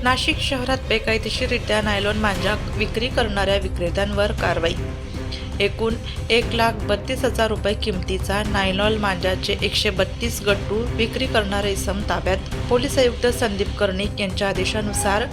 नाशिक शहरात बेकायदेशीररित्या नायलॉन मांजा विक्री करणाऱ्या विक्रेत्यांवर कारवाई। एकूण 1,32,000 रुपये किमतीचा नायलॉन मांजाचे 132 गट्टू विक्री करणारे इसम ताब्यात। पोलीस आयुक्त संदीप कर्णिक यांच्या आदेशानुसार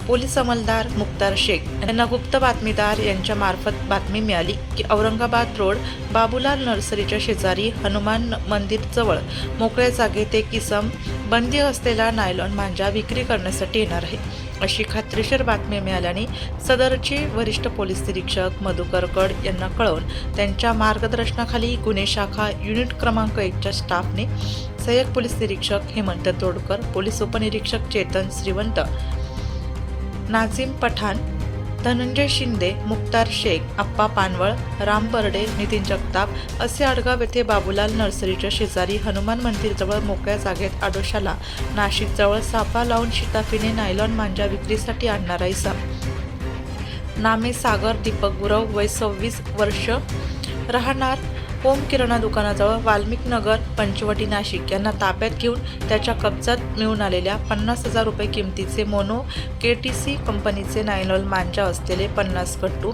पोलीस अंमलदार मुक्तार शेख यांना गुप्त बातमीदार यांच्या मार्फत बातमी मिळाली की औरंगाबाद रोड बाबूलाल नर्सरीच्या शेजारी हनुमान मंदिर जवळ मोकळ्या जागेत एक इसम बंदी असलेला नायलॉन मांजा विक्री करण्यासाठी येणार आहे, अशी खात्रीशीर बातमी मिळाल्याने सदरचे वरिष्ठ पोलीस निरीक्षक मधुकर कड यांना कळवून त्यांच्या मार्गदर्शनाखाली गुन्हे शाखा युनिट क्रमांक 1च्या स्टाफने सहाय्यक पोलीस निरीक्षक हेमंत तोडकर, पोलीस उपनिरीक्षक चेतन श्रीवंत, नाझीम पठाण, धनंजय शिंदे, मुक्तार शेख, अप्पा पानवळ, राम बर्डे, नितीन जगताप असे आडगाव येथे बाबूलाल नर्सरीच्या शेजारी हनुमान मंदिरजवळ मोकळ्या जागेत आडोशाला नाशिकजवळ सापळा लावून शिताफीने नायलॉन मांजा विक्रीसाठी आणणारा इसम नामे सागर दीपक गुरव, वय 26 वर्ष, राहणार होम किराणा दुकानाजवळ वाल्मिक नगर, पंचवटी, नाशिक यांना ताब्यात घेऊन त्याच्या कब्जात मिळून आलेल्या 50,000 रुपये किमतीचे मोनो KTC कंपनीचे नायलॉन मांजा असलेले 50 गट्टू,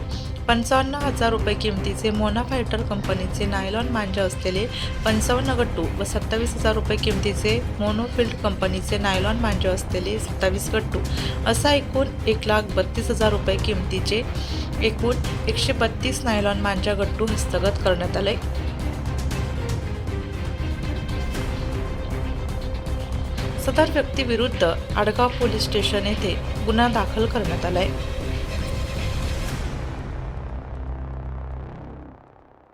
55,000 रुपये किमतीचे मोना फायटर कंपनीचे नायलॉन मांजा असलेले 55 गट्टू व 27,000 रुपये किमतीचे मोनोफिल्ड कंपनीचे नायलॉन मांजा असलेले 27 गट्टू असा एकूण 1,32,000 रुपये किमतीचे एकूण 132 नायलॉन मांजा गट्टू हस्तगत करण्यात आले। सदर व्यक्ती विरुद्ध आडगाव पोलीस स्टेशन येथे गुन्हा दाखल करण्यात आला आहे।